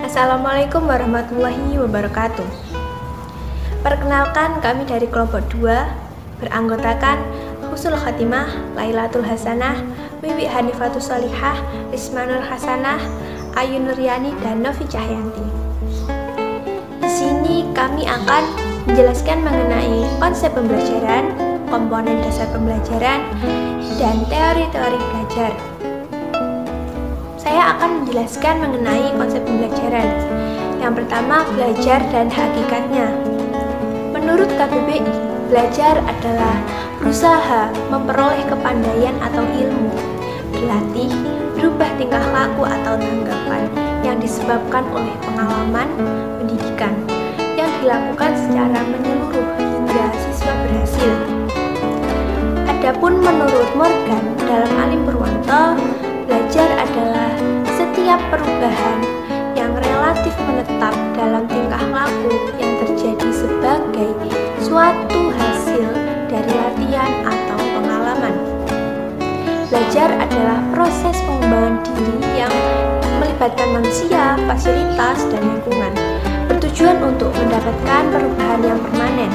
Assalamualaikum warahmatullahi wabarakatuh. Perkenalkan, kami dari kelompok 2 beranggotakan Husnul Khatimah, Lailatul Hasanah, Wiwi Hanifatus Salihah, Ismanul Hasanah, Ayu Nuryani, dan Novi Cahyanti. Di sini kami akan menjelaskan mengenai konsep pembelajaran, komponen dasar pembelajaran, dan teori-teori belajar. Saya akan menjelaskan mengenai konsep pembelajaran. Yang pertama, belajar dan hakikatnya. Menurut KBBI, belajar adalah berusaha memperoleh kepandaian atau ilmu, berlatih, berubah tingkah laku atau tanggapan yang disebabkan oleh pengalaman pendidikan yang dilakukan secara menyeluruh hingga siswa berhasil. Adapun menurut Morgan dalam Alim Purwanto, belajar adalah setiap perubahan yang relatif menetap dalam tingkah laku yang terjadi sebagai suatu hasil dari latihan atau pengalaman. Belajar adalah proses pengembangan diri yang melibatkan manusia, fasilitas, dan lingkungan, bertujuan untuk mendapatkan perubahan yang permanen.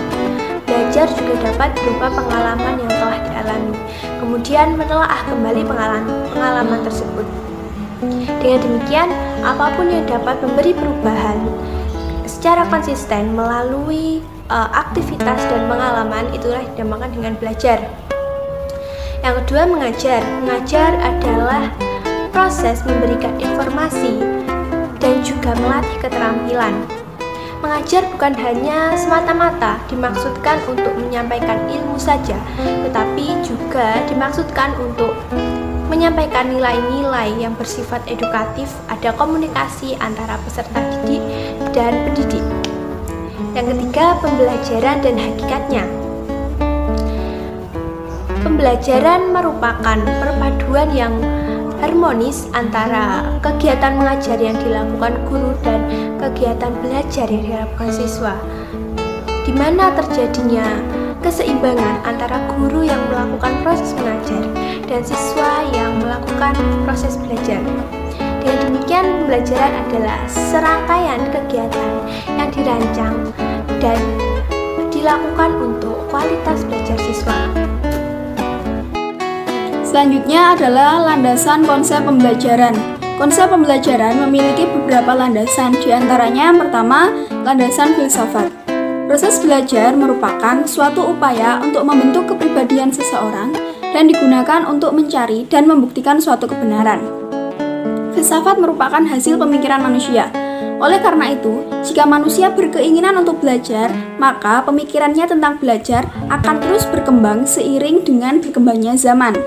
Belajar juga dapat berupa pengalaman yang telah dialami, kemudian menelaah kembali pengalaman tersebut. Dengan demikian, apapun yang dapat memberi perubahan secara konsisten melalui aktivitas dan pengalaman, itulah dinamakan dengan belajar. Yang kedua, mengajar. Mengajar adalah proses memberikan informasi dan juga melatih keterampilan. Mengajar bukan hanya semata-mata dimaksudkan untuk menyampaikan ilmu saja, tetapi juga dimaksudkan untuk menyampaikan nilai-nilai yang bersifat edukatif, ada komunikasi antara peserta didik dan pendidik. Yang ketiga, pembelajaran dan hakikatnya. Pembelajaran merupakan perpaduan yang harmonis antara kegiatan mengajar yang dilakukan guru dan kegiatan belajar yang dilakukan siswa, di mana terjadinya keseimbangan antara guru yang melakukan proses mengajar dan siswa yang melakukan proses belajar. Dengan demikian, pembelajaran adalah serangkaian kegiatan yang dirancang dan dilakukan untuk kualitas belajar siswa. Selanjutnya adalah landasan konsep pembelajaran. Konsep pembelajaran memiliki beberapa landasan, diantaranya yang pertama, landasan filsafat. Proses belajar merupakan suatu upaya untuk membentuk kepribadian seseorang dan digunakan untuk mencari dan membuktikan suatu kebenaran. Filsafat merupakan hasil pemikiran manusia. Oleh karena itu, jika manusia berkeinginan untuk belajar, maka pemikirannya tentang belajar akan terus berkembang seiring dengan berkembangnya zaman.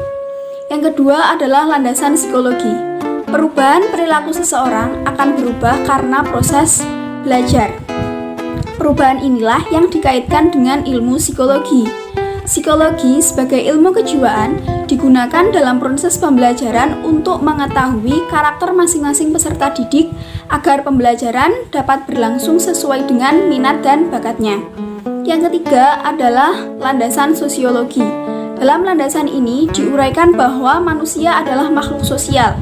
Yang kedua adalah landasan psikologi. Perubahan perilaku seseorang akan berubah karena proses belajar. Perubahan inilah yang dikaitkan dengan ilmu psikologi. Psikologi sebagai ilmu kejiwaan digunakan dalam proses pembelajaran untuk mengetahui karakter masing-masing peserta didik agar pembelajaran dapat berlangsung sesuai dengan minat dan bakatnya. Yang ketiga adalah landasan sosiologi. Dalam landasan ini diuraikan bahwa manusia adalah makhluk sosial.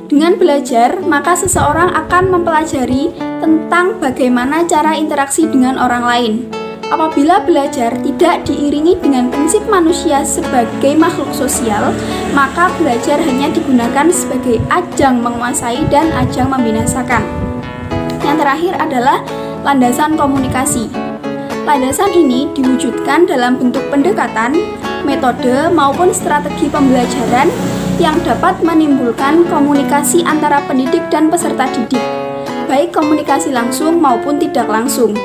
Dengan belajar, maka seseorang akan mempelajari tentang bagaimana cara interaksi dengan orang lain. Apabila belajar tidak diiringi dengan prinsip manusia sebagai makhluk sosial, maka belajar hanya digunakan sebagai ajang menguasai dan ajang membinasakan. Yang terakhir adalah landasan komunikasi. Landasan ini diwujudkan dalam bentuk pendekatan, metode, maupun strategi pembelajaran yang dapat menimbulkan komunikasi antara pendidik dan peserta didik, baik komunikasi langsung maupun tidak langsung.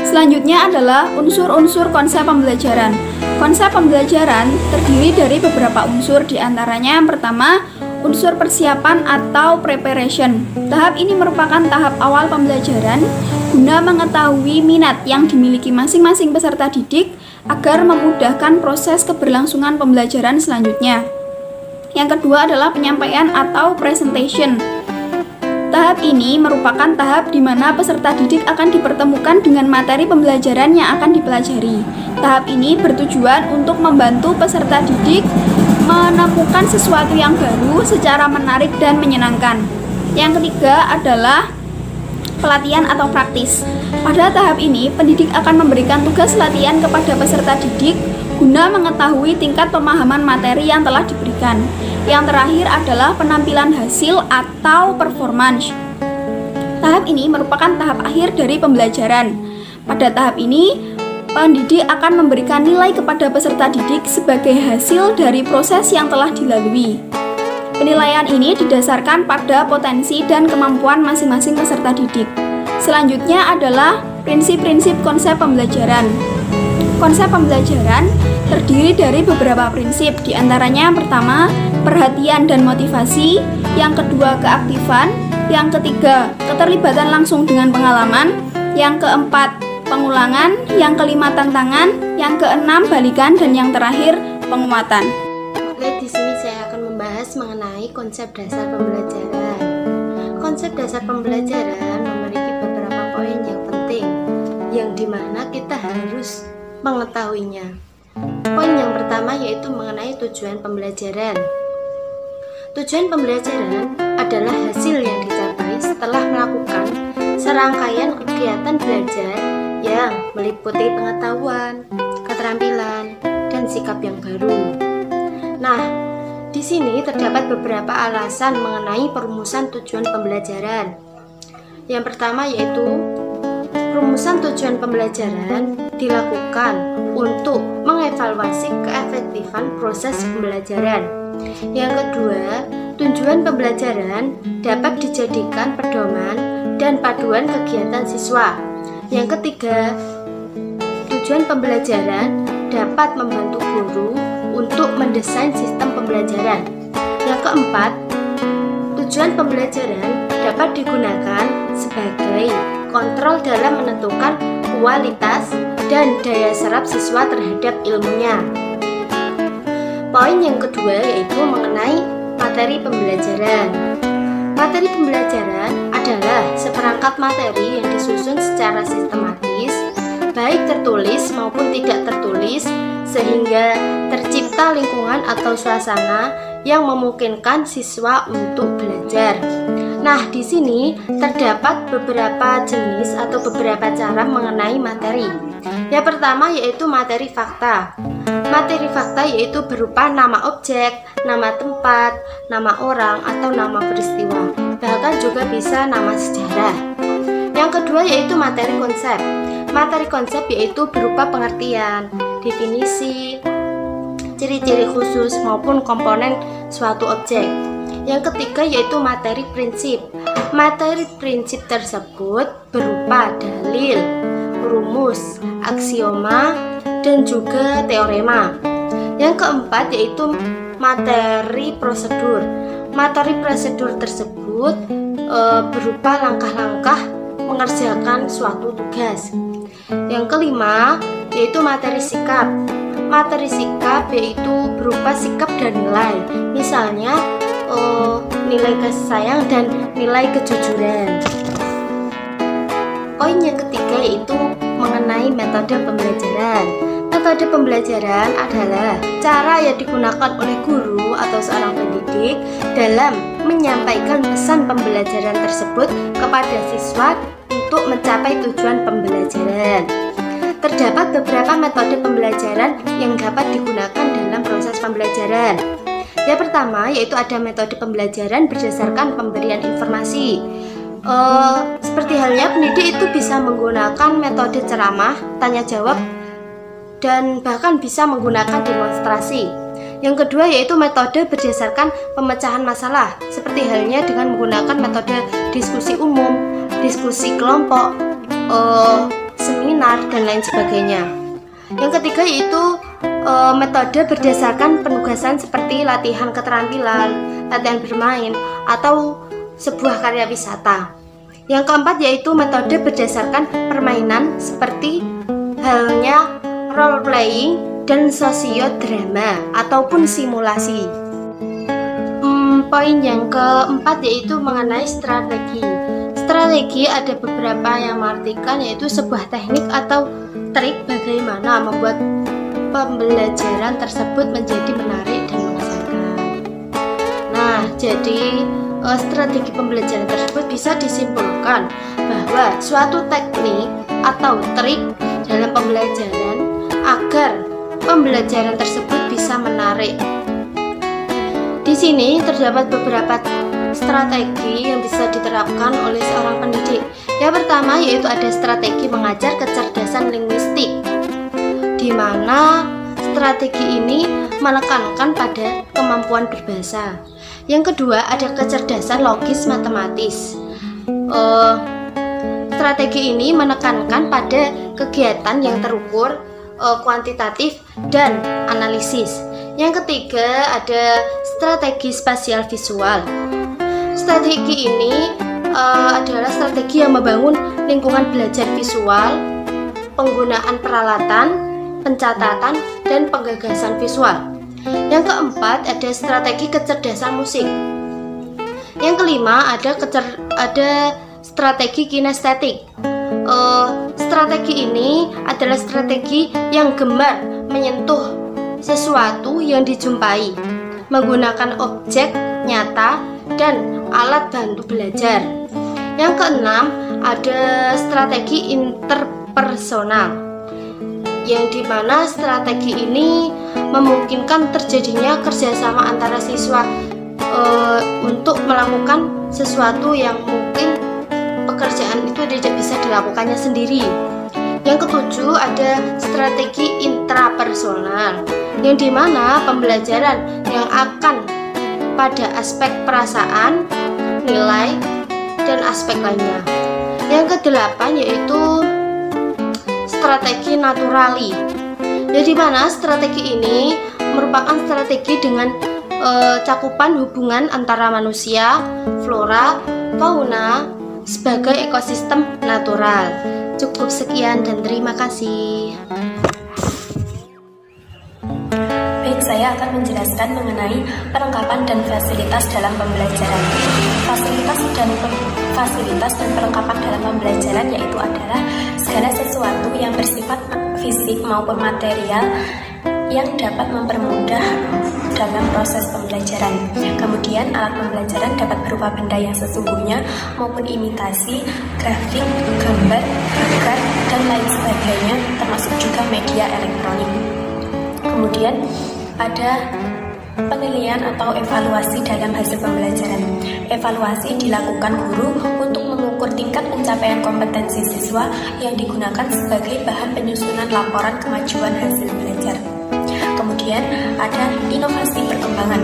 Selanjutnya adalah unsur-unsur konsep pembelajaran. Konsep pembelajaran terdiri dari beberapa unsur, diantaranya yang pertama, unsur persiapan atau preparation. Tahap ini merupakan tahap awal pembelajaran guna mengetahui minat yang dimiliki masing-masing peserta didik agar memudahkan proses keberlangsungan pembelajaran selanjutnya. Yang kedua adalah penyampaian atau presentation. Tahap ini merupakan tahap di mana peserta didik akan dipertemukan dengan materi pembelajaran yang akan dipelajari. Tahap ini bertujuan untuk membantu peserta didik menemukan sesuatu yang baru secara menarik dan menyenangkan. Yang ketiga adalah pelatihan atau praktis. Pada tahap ini, pendidik akan memberikan tugas latihan kepada peserta didik guna mengetahui tingkat pemahaman materi yang telah diberikan. Yang terakhir adalah penampilan hasil atau performance. Tahap ini merupakan tahap akhir dari pembelajaran. Pada tahap ini, pendidik akan memberikan nilai kepada peserta didik sebagai hasil dari proses yang telah dilalui. Penilaian ini didasarkan pada potensi dan kemampuan masing-masing peserta didik. Selanjutnya adalah prinsip-prinsip konsep pembelajaran. Konsep pembelajaran terdiri dari beberapa prinsip, diantaranya yang pertama, perhatian dan motivasi, yang kedua, keaktifan, yang ketiga, keterlibatan langsung dengan pengalaman, yang keempat, pengulangan, yang kelima, tantangan, yang keenam, balikan, dan yang terakhir, penguatan. Oke, di sini saya akan membahas mengenai konsep dasar pembelajaran. Konsep dasar pembelajaran memiliki beberapa poin yang penting, yang dimana kita harus mengetahuinya. Poin yang pertama yaitu mengenai tujuan pembelajaran. Tujuan pembelajaran adalah hasil yang dicapai setelah melakukan serangkaian kegiatan belajar yang meliputi pengetahuan, keterampilan, dan sikap yang baru. Nah, di sini terdapat beberapa alasan mengenai perumusan tujuan pembelajaran. Yang pertama yaitu perumusan tujuan pembelajaran dilakukan untuk mengevaluasi keefektifan proses pembelajaran. Yang kedua, tujuan pembelajaran dapat dijadikan pedoman dan paduan kegiatan siswa. Yang ketiga, tujuan pembelajaran dapat membantu guru untuk mendesain sistem pembelajaran. Yang keempat, tujuan pembelajaran dapat digunakan sebagai kontrol dalam menentukan kualitas dan daya serap siswa terhadap ilmunya. Poin yang kedua yaitu mengenai materi pembelajaran. Materi pembelajaran adalah seperangkat materi yang disusun secara sistematis, baik tertulis maupun tidak tertulis, sehingga tercipta lingkungan atau suasana yang memungkinkan siswa untuk belajar. Nah, di sini terdapat beberapa jenis atau beberapa cara mengenai materi. Yang pertama yaitu materi fakta. Materi fakta yaitu berupa nama objek, nama tempat, nama orang, atau nama peristiwa. Bahkan juga bisa nama sejarah. Yang kedua yaitu materi konsep. Materi konsep yaitu berupa pengertian, definisi, ciri-ciri khusus maupun komponen suatu objek. Yang ketiga yaitu materi prinsip. Materi prinsip tersebut berupa dalil, rumus, aksioma, dan juga teorema. Yang keempat yaitu materi prosedur. Materi prosedur tersebut berupa langkah-langkah mengerjakan suatu tugas. Yang kelima yaitu materi sikap. Materi sikap yaitu berupa sikap dan nilai. Misalnya nilai kasih sayang dan nilai kejujuran. Poin yang ketiga yaitu mengenai metode pembelajaran. Metode pembelajaran adalah cara yang digunakan oleh guru atau seorang pendidik dalam menyampaikan pesan pembelajaran tersebut kepada siswa untuk mencapai tujuan pembelajaran. Terdapat beberapa metode pembelajaran yang dapat digunakan dalam proses pembelajaran. Yang pertama yaitu ada metode pembelajaran berdasarkan pemberian informasi. Seperti halnya pendidik itu bisa menggunakan metode ceramah, tanya jawab, dan bahkan bisa menggunakan demonstrasi. Yang kedua yaitu metode berdasarkan pemecahan masalah, seperti halnya dengan menggunakan metode diskusi umum, diskusi kelompok, seminar, dan lain sebagainya. Yang ketiga yaitu metode berdasarkan penugasan seperti latihan keterampilan, latihan bermain, atau sebuah karya wisata. Yang keempat yaitu metode berdasarkan permainan seperti halnya role playing dan sosiodrama ataupun simulasi. poin yang keempat yaitu mengenai strategi. Strategi ada beberapa yang mengartikan yaitu sebuah teknik atau trik bagaimana membuat pembelajaran tersebut menjadi menarik dan mengesankan. Nah, jadi strategi pembelajaran tersebut bisa disimpulkan bahwa suatu teknik atau trik dalam pembelajaran agar pembelajaran tersebut bisa menarik. Di sini terdapat beberapa strategi yang bisa diterapkan oleh seorang pendidik. Yang pertama yaitu ada strategi mengajar kecerdasan linguistik, di mana strategi ini menekankan pada kemampuan berbahasa. Yang kedua ada kecerdasan logis matematis. Strategi ini menekankan pada kegiatan yang terukur, kuantitatif, dan analisis. Yang ketiga ada strategi spasial visual. Strategi ini adalah strategi yang membangun lingkungan belajar visual, penggunaan peralatan, pencatatan, dan penggagasan visual. Yang keempat ada strategi kecerdasan musik. Yang kelima ada strategi kinestetik. Strategi ini adalah strategi yang gemar menyentuh sesuatu yang dijumpai, menggunakan objek nyata dan alat bantu belajar. Yang keenam ada strategi interpersonal, yang dimana strategi ini memungkinkan terjadinya kerjasama antara siswa untuk melakukan sesuatu yang mungkin pekerjaan itu tidak bisa dilakukannya sendiri. Yang ketujuh ada strategi intrapersonal, yang dimana pembelajaran yang akan pada aspek perasaan, nilai, dan aspek lainnya. Yang kedelapan yaitu strategi naturali, yang dimana strategi ini merupakan strategi dengan cakupan hubungan antara manusia, flora, fauna, sebagai ekosistem natural. Cukup sekian dan terima kasih. Baik, saya akan menjelaskan mengenai perlengkapan dan fasilitas dalam pembelajaran. Fasilitas dan perlengkapan dalam pembelajaran yaitu adalah segala sesuatu yang bersifat fisik maupun material yang dapat mempermudah dalam proses pembelajaran. Kemudian alat pembelajaran dapat berupa benda yang sesungguhnya maupun imitasi, grafik, gambar, agar, dan lain sebagainya, termasuk juga media elektronik. Kemudian ada penilaian atau evaluasi dalam hasil pembelajaran. Evaluasi dilakukan guru untuk mengukur tingkat pencapaian kompetensi siswa yang digunakan sebagai bahan penyusunan laporan kemajuan hasil belajar. Kemudian ada inovasi perkembangan.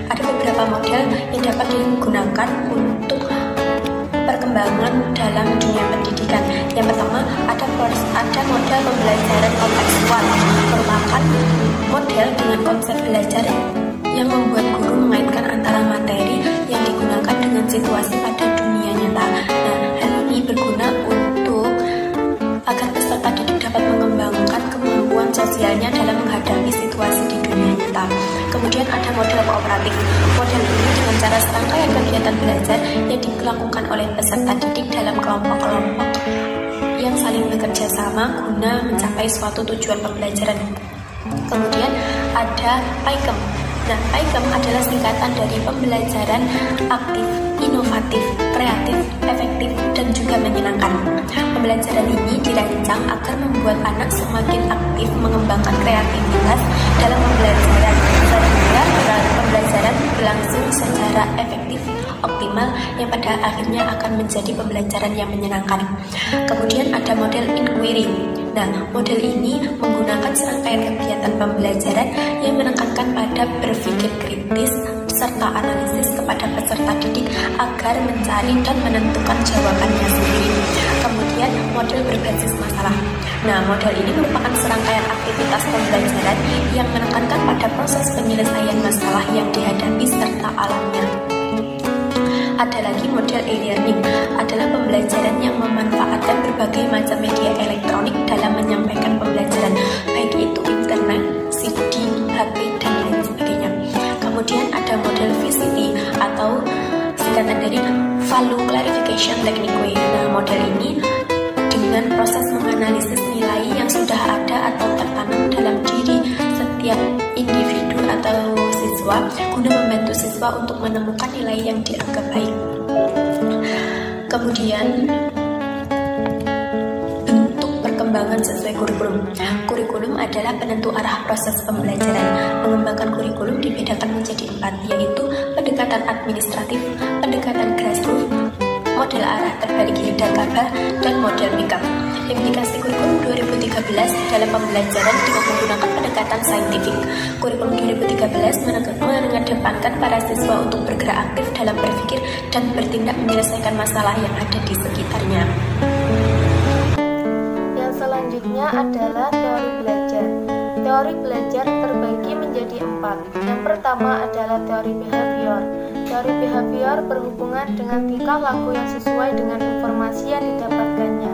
Ada beberapa model yang dapat digunakan untuk perkembangan dalam dunia pendidikan. Yang pertama ada model pembelajaran kontekstual, merupakan model dengan konsep belajar yang membuat guru mengaitkan antara materi yang digunakan dengan situasi pada dunia nyata. Nah, hal ini berguna untuk agar peserta didik dapat mengembangkan kemampuan sosialnya dalam menghadapi situasi di dunia nyata. Kemudian ada model kooperatif. Model ini dengan cara serangkaian kegiatan belajar yang dilakukan oleh peserta didik dalam kelompok-kelompok yang saling bekerja sama guna mencapai suatu tujuan pembelajaran. Kemudian ada PAIKEM. Nah, PAIKEM adalah singkatan dari pembelajaran aktif, inovatif, kreatif, efektif, dan juga menyenangkan. Pembelajaran ini dirancang agar membuat anak semakin aktif mengembangkan kreativitas dalam pembelajaran, sehingga pembelajaran berlangsung secara efektif, optimal, yang pada akhirnya akan menjadi pembelajaran yang menyenangkan. Kemudian ada model inquiry. Nah, model ini menggunakan serangkaian kegiatan pembelajaran yang menekankan pada berpikir kritis serta analisis kepada peserta didik agar mencari dan menentukan jawabannya sendiri. Kemudian model berbasis masalah. Nah, model ini merupakan serangkaian aktivitas pembelajaran yang menekankan pada proses penyelesaian masalah yang dihadapi serta alamnya. Ada lagi model e-learning, adalah pembelajaran yang memanfaatkan berbagai macam media elektronik dalam menyampaikan pembelajaran, baik itu internet, CD, HP, dan lain sebagainya. Kemudian ada model VCT Value Clarification Technique. Nah, model ini dengan proses menganalisis nilai yang sudah ada atau tertanam dalam diri setiap individu atau siswa guna membantu siswa untuk menemukan nilai yang dianggap baik. Kemudian bentuk perkembangan sesuai kurikulum. Kurikulum adalah penentu arah proses pembelajaran. Mengembangkan kurikulum dibedakan menjadi 4, yaitu pendekatan administratif, pendekatan grassroots, model arah terbalik Hilda Kabah, dan model pick-up. Implikasi kurikulum 2013 dalam pembelajaran dengan menggunakan pendekatan saintifik. Kurikulum 2013 mengedepankan para siswa untuk bergerak aktif dalam berpikir dan bertindak menyelesaikan masalah yang ada di sekitarnya. Yang selanjutnya adalah teori belajar. Teori belajar terbagi menjadi 4. Yang pertama adalah teori behavior. Teori behavior berhubungan dengan tingkah laku yang sesuai dengan informasi yang didapatkannya.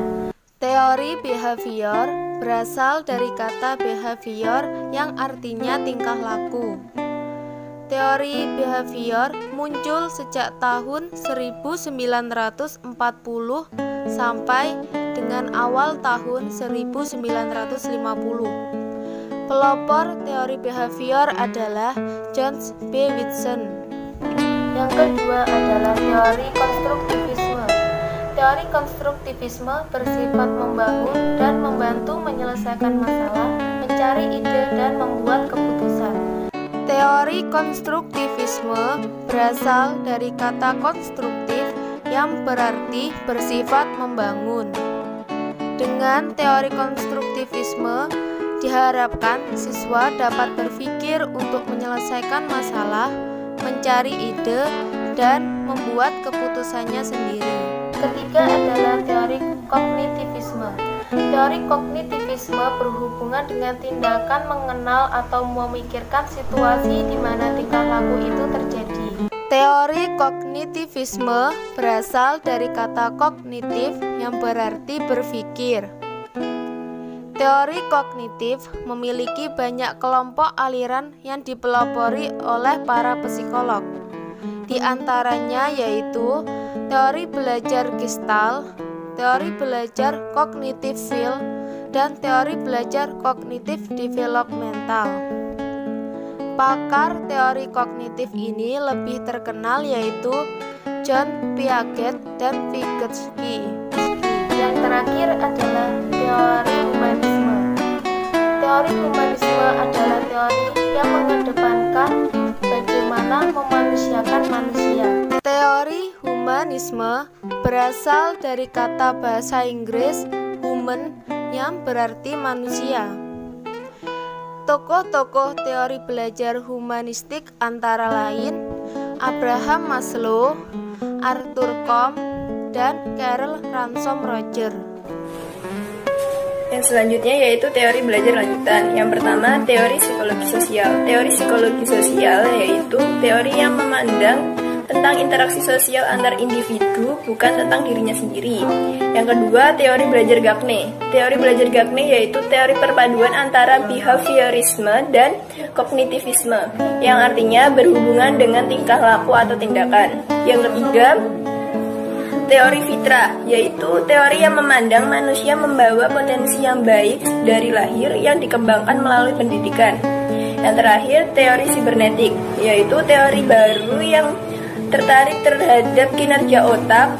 Teori behavior berasal dari kata behavior yang artinya tingkah laku. Teori behavior muncul sejak tahun 1940 sampai dengan awal tahun 1950. Pelopor teori behavior adalah John B. Whitson. Yang kedua adalah teori konstruktivisme. Teori konstruktivisme bersifat membangun dan membantu menyelesaikan masalah, mencari ide, dan membuat keputusan. Teori konstruktivisme berasal dari kata konstruktif yang berarti bersifat membangun. Dengan teori konstruktivisme, diharapkan siswa dapat berpikir untuk menyelesaikan masalah, mencari ide, dan membuat keputusannya sendiri. Ketiga adalah teori kognitivisme. Teori kognitivisme berhubungan dengan tindakan mengenal atau memikirkan situasi di mana tingkah laku itu terjadi. Teori kognitivisme berasal dari kata kognitif yang berarti berpikir. Teori kognitif memiliki banyak kelompok aliran yang dipelopori oleh para psikolog. Di antaranya yaitu teori belajar Gestalt, teori belajar kognitif field, dan teori belajar kognitif developmental. Pakar teori kognitif ini lebih terkenal yaitu John Piaget dan Vygotsky. Yang terakhir adalah teori humanisme. Teori humanisme adalah teori yang mengedepankan bagaimana memanusiakan manusia. Teori humanisme berasal dari kata bahasa Inggris human yang berarti manusia. Tokoh-tokoh teori belajar humanistik antara lain Abraham Maslow, Arthur Combe, dan Carl Ransom Roger. Yang selanjutnya yaitu teori belajar lanjutan. Yang pertama, teori psikologi sosial. Teori psikologi sosial yaitu teori yang memandang tentang interaksi sosial antar individu, bukan tentang dirinya sendiri. Yang kedua, teori belajar Gagne. Teori belajar Gagne yaitu teori perpaduan antara behaviorisme dan kognitivisme, yang artinya berhubungan dengan tingkah laku atau tindakan. Yang ketiga, teori Fitra, yaitu teori yang memandang manusia membawa potensi yang baik dari lahir yang dikembangkan melalui pendidikan. Yang terakhir, teori sibernetik, yaitu teori baru yang tertarik terhadap kinerja otak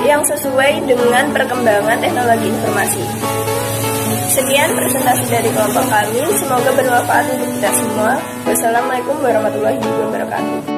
yang sesuai dengan perkembangan teknologi informasi. Sekian presentasi dari kelompok kami, semoga bermanfaat untuk kita semua. Wassalamualaikum warahmatullahi wabarakatuh.